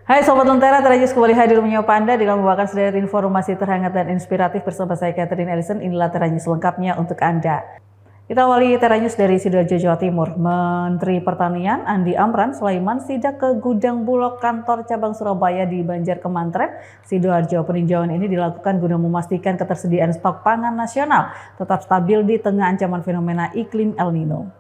Hai Sobat Lentera, Terajus kembali hadir menyapa Anda dengan membawakan sederet informasi terhangat dan inspiratif bersama saya Catherine Ellison. Inilah Terajus lengkapnya untuk Anda. Kita awali Terajus dari Sidoarjo, Jawa Timur. Menteri Pertanian Andi Amran Sulaiman sidak ke gudang Bulog kantor cabang Surabaya di Banjar Kemantren, Sidoarjo. Peninjauan ini dilakukan guna memastikan ketersediaan stok pangan nasional tetap stabil di tengah ancaman fenomena iklim El Nino.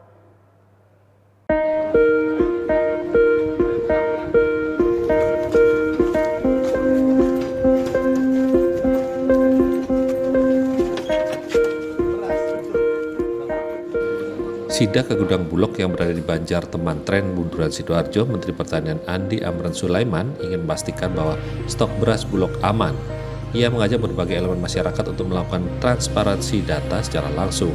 Sidak ke gudang Bulog yang berada di Banjar Kemantren, Bunduran, Sidoarjo, Menteri Pertanian Andi Amran Sulaiman ingin memastikan bahwa stok beras Bulog aman. Ia mengajak berbagai elemen masyarakat untuk melakukan transparansi data secara langsung.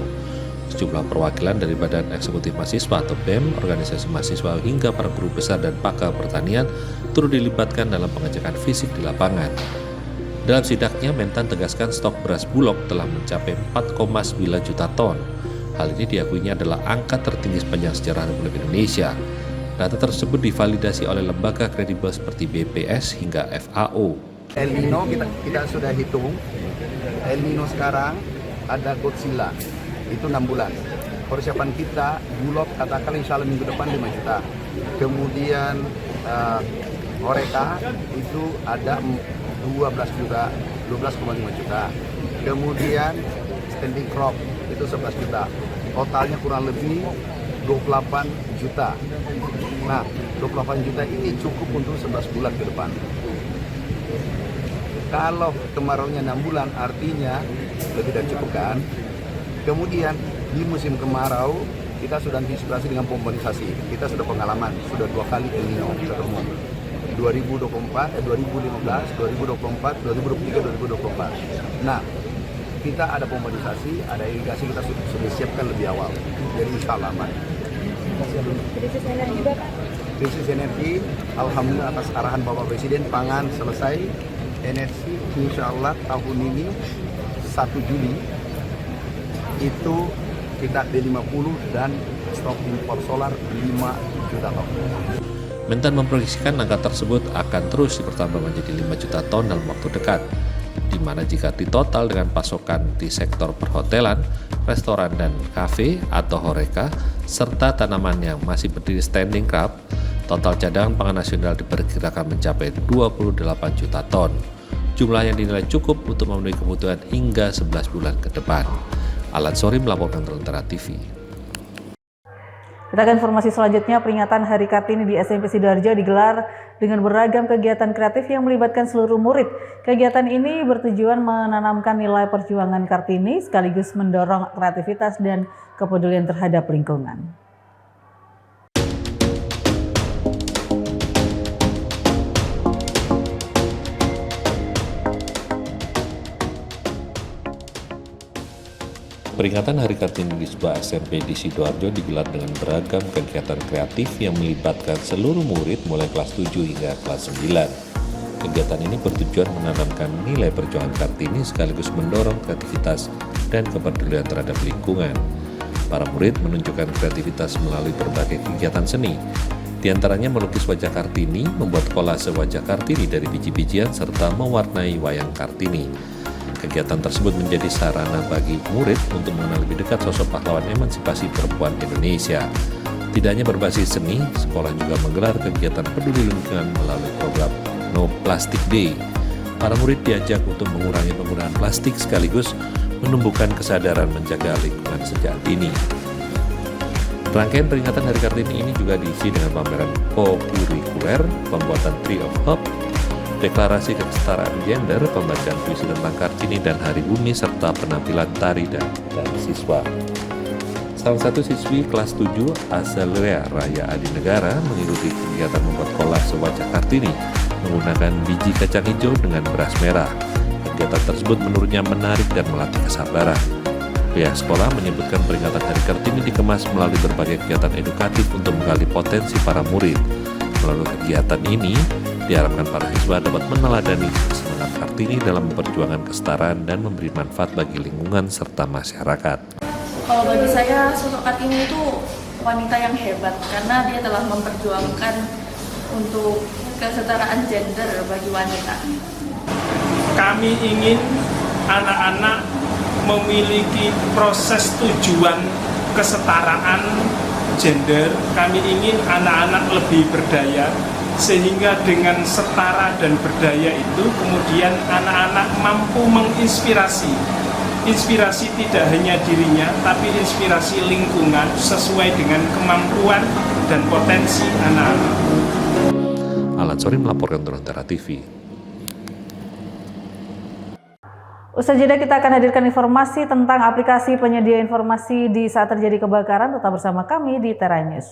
Sejumlah perwakilan dari Badan Eksekutif Mahasiswa atau BEM, organisasi mahasiswa hingga para guru besar dan pakar pertanian turut dilibatkan dalam pengecekan fisik di lapangan. Dalam sidaknya, Mentan tegaskan stok beras Bulog telah mencapai 4,9 juta ton. Hal ini diakuinya adalah angka tertinggi sepanjang sejarah Republik Indonesia. Data tersebut divalidasi oleh lembaga kredibel seperti BPS hingga FAO. El Nino kita sudah hitung. El Nino sekarang ada Godzilla, itu 6 bulan. Persiapan kita, Bulog katakan insya Allah minggu depan 5 juta. Kemudian Horeca itu ada 12 juta, 12,5 juta. Kemudian standing crop itu 11 juta. Totalnya kurang lebih 28 juta. Nah, 28 juta ini cukup untuk 11 bulan ke depan. Kalau kemaraunya 6 bulan, artinya lebih dari cukup kan? Kemudian di musim kemarau kita sudah antisipasi dengan pompanisasi. Kita sudah pengalaman, sudah 2 kali El Nino ketemu. 2024, 2015, 2024, 2023, 2024. Nah, kita ada pompanisasi, ada irigasi, kita sudah siapkan lebih awal. Jadi insya Allah aman. Krisis energi Bapak? Krisis energi, alhamdulillah atas arahan Bapak Presiden, pangan selesai. Energi insya Allah tahun ini 1 Juli itu kita D50 dan stok impor solar 5 juta ton. Mentan memproyeksikan angka tersebut akan terus bertambah menjadi 5 juta ton dalam waktu dekat, di mana jika ditotal dengan pasokan di sektor perhotelan, restoran dan kafe atau Horeca, serta tanaman yang masih berdiri standing crop, total cadangan pangan nasional diperkirakan mencapai 28 juta ton. Jumlah yang dinilai cukup untuk memenuhi kebutuhan hingga 11 bulan ke depan. Alan Sori melaporkan untuk Lentera TV. Kita ke informasi selanjutnya, peringatan Hari Kartini di SMP Sidoarjo digelar dengan beragam kegiatan kreatif yang melibatkan seluruh murid. Kegiatan ini bertujuan menanamkan nilai perjuangan Kartini sekaligus mendorong kreativitas dan kepedulian terhadap lingkungan. Peringatan Hari Kartini di sebuah SMP di Sidoarjo digelar dengan beragam kegiatan kreatif yang melibatkan seluruh murid mulai kelas 7 hingga kelas 9. Kegiatan ini bertujuan menanamkan nilai perjuangan Kartini sekaligus mendorong kreativitas dan kepedulian terhadap lingkungan. Para murid menunjukkan kreativitas melalui berbagai kegiatan seni. Di antaranya melukis wajah Kartini, membuat kolase wajah Kartini dari biji-bijian, serta mewarnai wayang Kartini. Kegiatan tersebut menjadi sarana bagi murid untuk mengenal lebih dekat sosok pahlawan emansipasi perempuan Indonesia. Tidak hanya berbasis seni, sekolah juga menggelar kegiatan peduli lingkungan melalui program No Plastic Day. Para murid diajak untuk mengurangi penggunaan plastik sekaligus menumbuhkan kesadaran menjaga lingkungan sejak dini. Rangkaian peringatan Hari Kartini ini juga diisi dengan pameran co-kurikuler, pembuatan Tree of Hope, deklarasi kesetaraan gender, pembacaan puisi tentang Kartini dan Hari Bumi, serta penampilan tari dan siswa. Salah satu siswi kelas 7 Azalea Raya Adinegara mengikuti kegiatan membuat kolase wajah Kartini menggunakan biji kacang hijau dengan beras merah. Kegiatan tersebut menurutnya menarik dan melatih kesabaran. Pihak sekolah menyebutkan peringatan Hari Kartini dikemas melalui berbagai kegiatan edukatif untuk menggali potensi para murid. Melalui kegiatan ini, diharapkan para siswa dapat meneladani semangat Kartini dalam memperjuangkan kesetaraan dan memberi manfaat bagi lingkungan serta masyarakat. Kalau bagi saya, sosok Kartini itu wanita yang hebat karena dia telah memperjuangkan untuk kesetaraan gender bagi wanita? Kami ingin anak-anak memiliki proses tujuan kesetaraan gender. Kami ingin anak-anak lebih berdaya, sehingga dengan setara dan berdaya itu kemudian anak-anak mampu menginspirasi. Inspirasi tidak hanya dirinya, tapi inspirasi lingkungan sesuai dengan kemampuan dan potensi anak-anak. Alan Sori melaporkan untuk Antara TV. Usai jeda kita akan hadirkan informasi tentang aplikasi penyedia informasi di saat terjadi kebakaran. Tetap bersama kami di Tera News.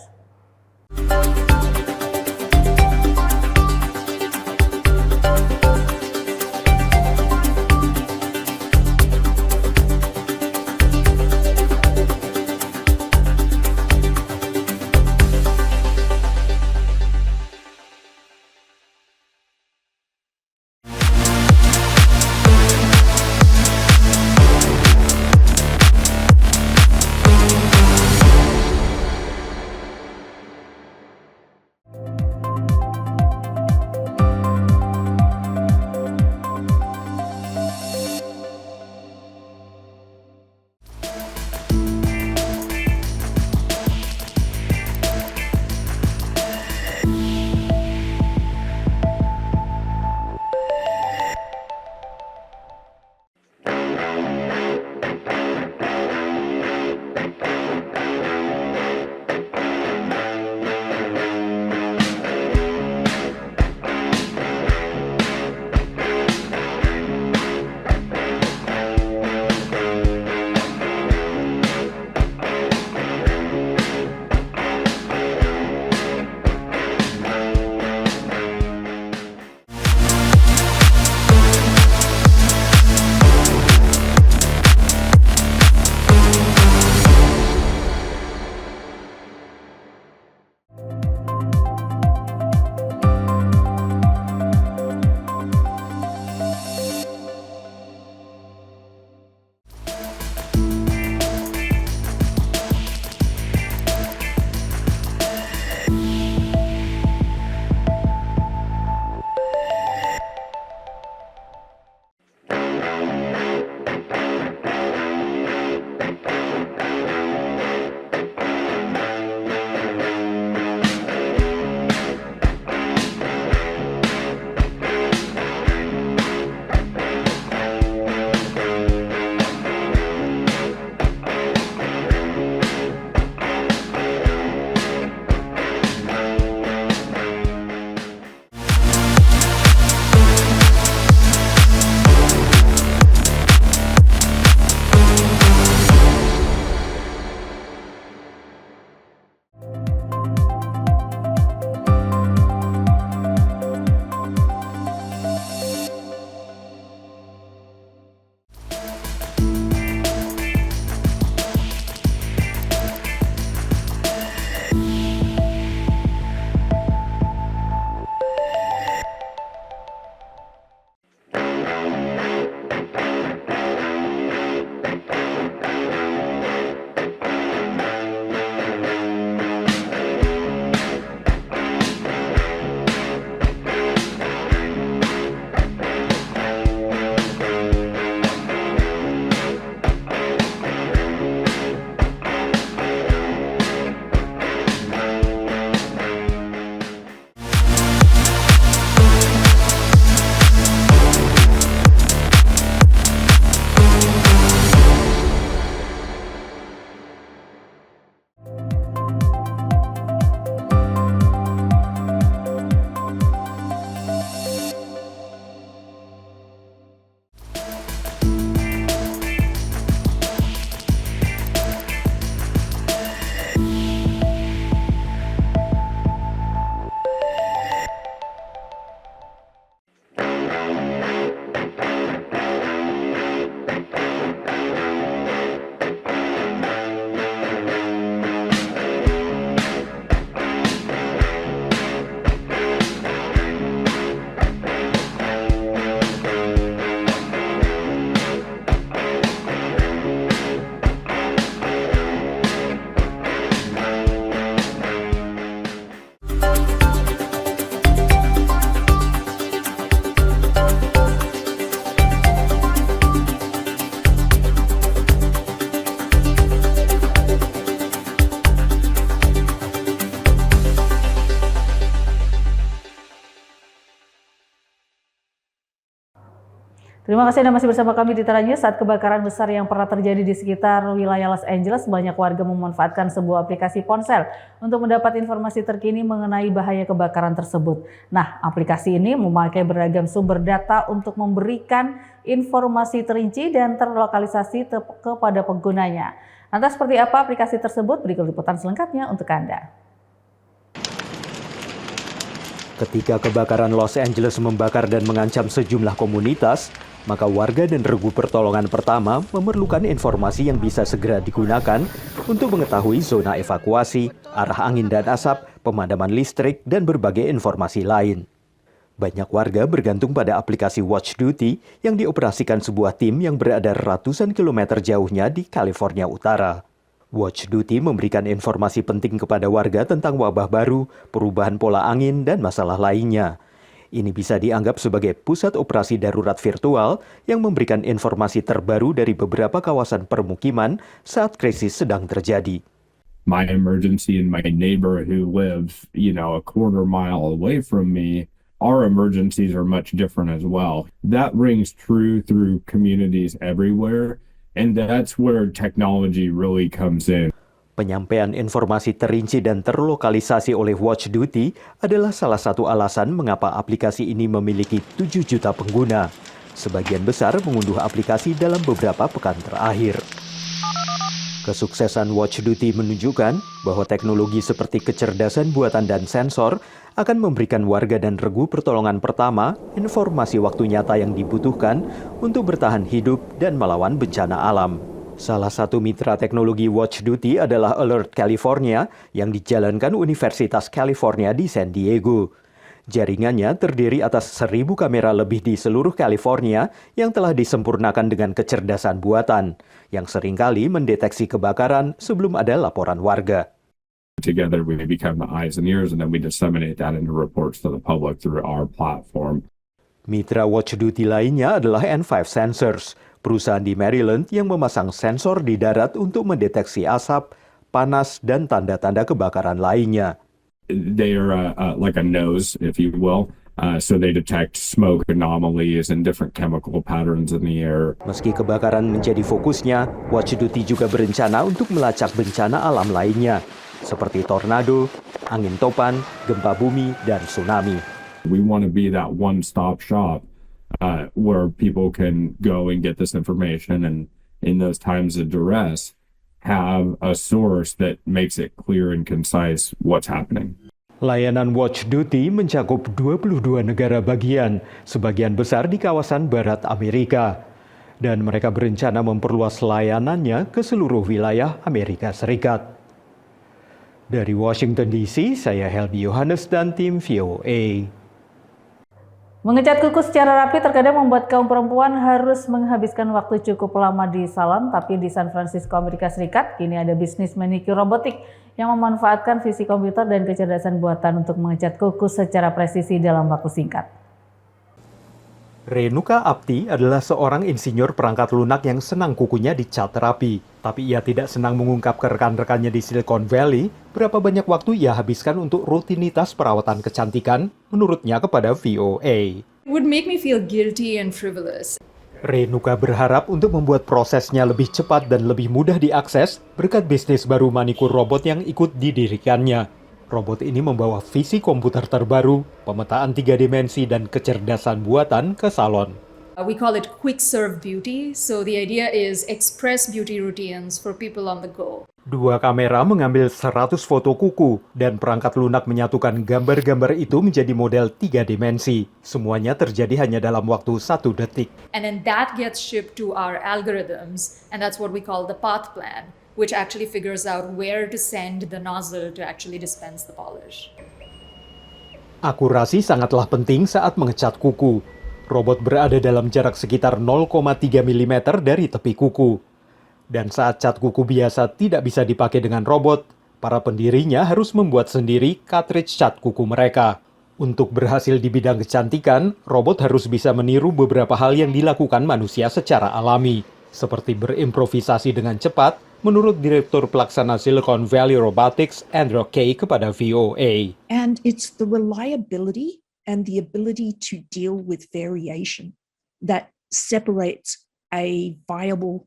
Terima kasih Anda masih bersama kami di Tera News. Saat kebakaran besar yang pernah terjadi di sekitar wilayah Los Angeles, banyak warga memanfaatkan sebuah aplikasi ponsel untuk mendapat informasi terkini mengenai bahaya kebakaran tersebut. Nah, aplikasi ini memakai beragam sumber data untuk memberikan informasi terinci dan terlokalisasi kepada penggunanya. Lantas seperti apa aplikasi tersebut? Berikut liputan selengkapnya untuk Anda. Ketika kebakaran Los Angeles membakar dan mengancam sejumlah komunitas, maka warga dan regu pertolongan pertama memerlukan informasi yang bisa segera digunakan untuk mengetahui zona evakuasi, arah angin dan asap, pemadaman listrik, dan berbagai informasi lain. Banyak warga bergantung pada aplikasi Watch Duty yang dioperasikan sebuah tim yang berada ratusan kilometer jauhnya di California Utara. Watch Duty memberikan informasi penting kepada warga tentang wabah baru, perubahan pola angin, dan masalah lainnya. Ini bisa dianggap sebagai pusat operasi darurat virtual yang memberikan informasi terbaru dari beberapa kawasan permukiman saat krisis sedang terjadi. My emergency and my neighbor who lives, a quarter mile away from me, our emergencies are much different as well. That rings true through communities everywhere, and that's where technology really comes in. Penyampaian informasi terinci dan terlokalisasi oleh Watch Duty adalah salah satu alasan mengapa aplikasi ini memiliki 7 juta pengguna. Sebagian besar mengunduh aplikasi dalam beberapa pekan terakhir. Kesuksesan Watch Duty menunjukkan bahwa teknologi seperti kecerdasan buatan dan sensor akan memberikan warga dan regu pertolongan pertama informasi waktu nyata yang dibutuhkan untuk bertahan hidup dan melawan bencana alam. Salah satu mitra teknologi Watch Duty adalah Alert California yang dijalankan Universitas California di San Diego. Jaringannya terdiri atas 1.000 kamera lebih di seluruh California yang telah disempurnakan dengan kecerdasan buatan, yang seringkali mendeteksi kebakaran sebelum ada laporan warga. Together we become the eyes and ears, and then we disseminate that into reports to the public through our platform. Mitra Watch Duty lainnya adalah N5 Sensors, perusahaan di Maryland yang memasang sensor di darat untuk mendeteksi asap, panas, dan tanda-tanda kebakaran lainnya. They are like a nose, if you will. So they detect smoke anomalies and different chemical patterns in the air. Meski kebakaran menjadi fokusnya, Watch Duty juga berencana untuk melacak bencana alam lainnya, seperti tornado, angin topan, gempa bumi, dan tsunami. We want to be that one-stop shop where people can go and get this information, and in those times of duress, have a source that makes it clear and concise what's happening. Layanan Watch Duty mencakup 22 negara bagian, sebagian besar di kawasan barat Amerika. Dan mereka berencana memperluas layanannya ke seluruh wilayah Amerika Serikat. Dari Washington DC, saya Helmi Yohanes dan tim VOA. Mengecat kuku secara rapi terkadang membuat kaum perempuan harus menghabiskan waktu cukup lama di salon, tapi di San Francisco, Amerika Serikat, kini ada bisnis manicure robotik yang memanfaatkan visi komputer dan kecerdasan buatan untuk mengecat kuku secara presisi dalam waktu singkat. Renuka Apti adalah seorang insinyur perangkat lunak yang senang kukunya dicat rapi. Tapi ia tidak senang mengungkap ke rekan-rekannya di Silicon Valley berapa banyak waktu ia habiskan untuk rutinitas perawatan kecantikan, menurutnya kepada VOA. It would make me feel guilty and frivolous. Renuka berharap untuk membuat prosesnya lebih cepat dan lebih mudah diakses berkat bisnis baru manikur robot yang ikut didirikannya. Robot ini membawa visi komputer terbaru, pemetaan 3 dimensi, dan kecerdasan buatan ke salon. We call it quick serve beauty, so the idea is express beauty routines for people on the go. 2 kamera mengambil 100 foto kuku, dan perangkat lunak menyatukan gambar-gambar itu menjadi model 3 dimensi. Semuanya terjadi hanya dalam waktu 1 detik. And then that gets shipped to our algorithms, and that's what we call the path plan, which actually figures out where to send the nozzle to actually dispense the polish. Akurasi sangatlah penting saat mengecat kuku. Robot berada dalam jarak sekitar 0,3 mm dari tepi kuku. Dan saat cat kuku biasa tidak bisa dipakai dengan robot, para pendirinya harus membuat sendiri cartridge cat kuku mereka. Untuk berhasil di bidang kecantikan, robot harus bisa meniru beberapa hal yang dilakukan manusia secara alami, seperti berimprovisasi dengan cepat, menurut Direktur Pelaksana Silicon Valley Robotics, Andrew Kay, kepada VOA. And it's the reliability and the ability to deal with variation that separates a viable,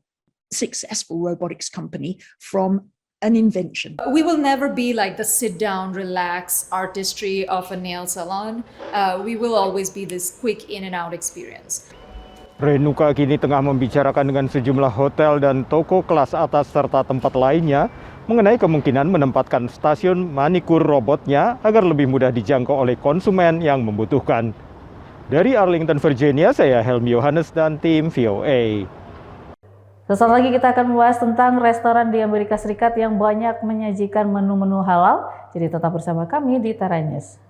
successful robotics company from an invention. We will never be like the sit down, relax artistry of a nail salon. We will always be this quick in and out experience. Renuka kini tengah membicarakan dengan sejumlah hotel dan toko kelas atas serta tempat lainnya mengenai kemungkinan menempatkan stasiun manikur robotnya agar lebih mudah dijangkau oleh konsumen yang membutuhkan. Dari Arlington, Virginia, saya Helmi Yohanes dan tim VOA. Sesaat lagi kita akan membahas tentang restoran di Amerika Serikat yang banyak menyajikan menu-menu halal. Jadi tetap bersama kami di Tera News.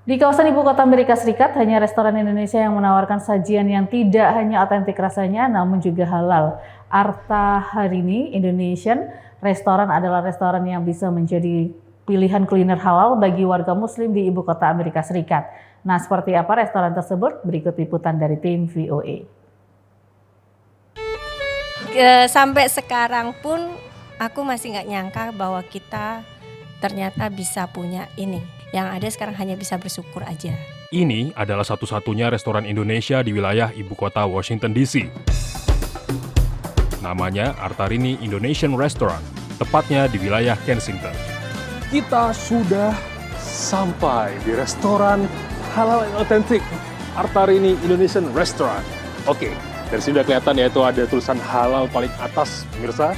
Di kawasan ibu kota Amerika Serikat, hanya restoran Indonesia yang menawarkan sajian yang tidak hanya otentik rasanya, namun juga halal. Arta Harini Indonesian Restoran adalah restoran yang bisa menjadi pilihan kuliner halal bagi warga muslim di ibu kota Amerika Serikat. Nah, seperti apa restoran tersebut? Berikut liputan dari tim VOA. Sampai sekarang pun aku masih nggak nyangka bahwa kita ternyata bisa punya ini. Yang ada sekarang hanya bisa bersyukur aja. Ini adalah satu-satunya restoran Indonesia di wilayah ibu kota Washington DC. Namanya Artarini Indonesian Restaurant, tepatnya di wilayah Kensington. Kita sudah sampai di restoran halal yang otentik, Artarini Indonesian Restaurant. Oke, dari sini udah kelihatan yaitu ada tulisan halal paling atas, pemirsa.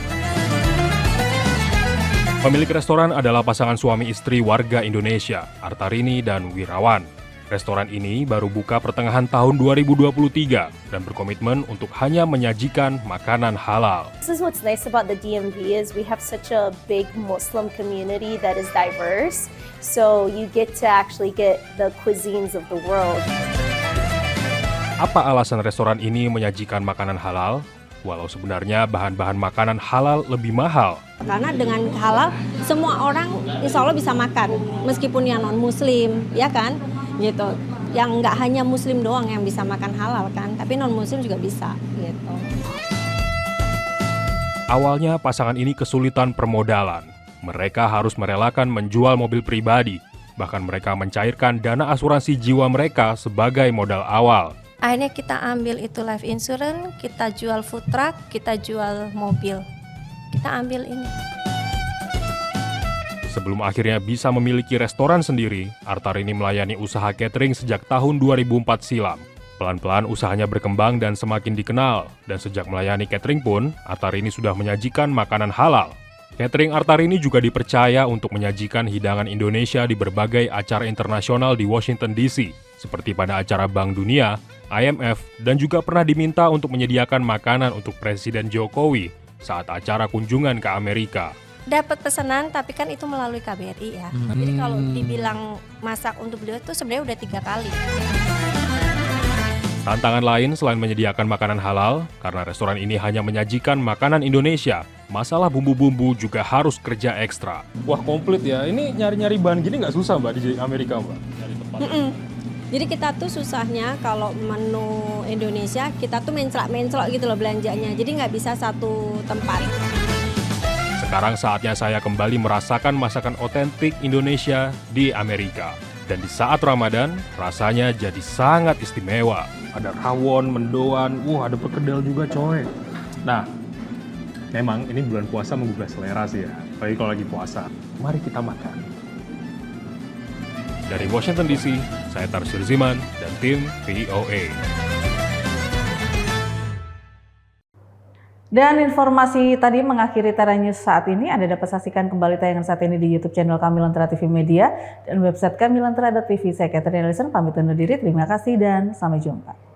Pemilik restoran adalah pasangan suami istri warga Indonesia, Artarini dan Wirawan. Restoran ini baru buka pertengahan tahun 2023 dan berkomitmen untuk hanya menyajikan makanan halal. This is what's nice about the DMV is we have such a big Muslim community that is diverse. So you get to actually get the cuisines of the world. Apa alasan restoran ini menyajikan makanan halal? Walau sebenarnya bahan-bahan makanan halal lebih mahal. Karena dengan halal, semua orang insya Allah bisa makan. Meskipun yang non-muslim, ya kan? Gitu. Yang nggak hanya muslim doang yang bisa makan halal kan, tapi non-muslim juga bisa. Gitu. Awalnya pasangan ini kesulitan permodalan. Mereka harus merelakan menjual mobil pribadi. Bahkan mereka mencairkan dana asuransi jiwa mereka sebagai modal awal. Akhirnya kita ambil itu life insurance, kita jual food truck, kita jual mobil. Kita ambil ini. Sebelum akhirnya bisa memiliki restoran sendiri, Artarini melayani usaha catering sejak tahun 2004 silam. Pelan-pelan usahanya berkembang dan semakin dikenal. Dan sejak melayani catering pun, Artarini sudah menyajikan makanan halal. Catering Artarini juga dipercaya untuk menyajikan hidangan Indonesia di berbagai acara internasional di Washington DC, seperti pada acara Bank Dunia, IMF, dan juga pernah diminta untuk menyediakan makanan untuk Presiden Jokowi saat acara kunjungan ke Amerika. Dapat pesanan, tapi kan itu melalui KBRI ya. Jadi kalau dibilang masak untuk beliau itu sebenarnya udah 3 kali. Tantangan lain selain menyediakan makanan halal, karena restoran ini hanya menyajikan makanan Indonesia, masalah bumbu-bumbu juga harus kerja ekstra. Wah, komplit ya. Ini nyari-nyari bahan gini nggak susah, Mbak, di Amerika, Mbak? Nyari tempat. Jadi kita tuh susahnya kalau menu Indonesia, kita tuh menclok-menclok gitu loh belanjanya. Jadi nggak bisa satu tempat. Sekarang saatnya saya kembali merasakan masakan otentik Indonesia di Amerika. Dan di saat Ramadan, rasanya jadi sangat istimewa. Ada rawon, mendoan, ada perkedel juga coy. Nah, memang ini bulan puasa menggugah selera sih ya. Apalagi kalau lagi puasa. Mari kita makan. Dari Washington DC, saya Tarsir Ziman dan tim VOA. Dan informasi tadi mengakhiri Tera News saat ini. Anda dapat saksikan kembali tayangan saat ini di YouTube channel kami Lentera TV Media dan website kami lentera.tv. Saya Catherine Ellison, pamit undur diri. Terima kasih dan sampai jumpa.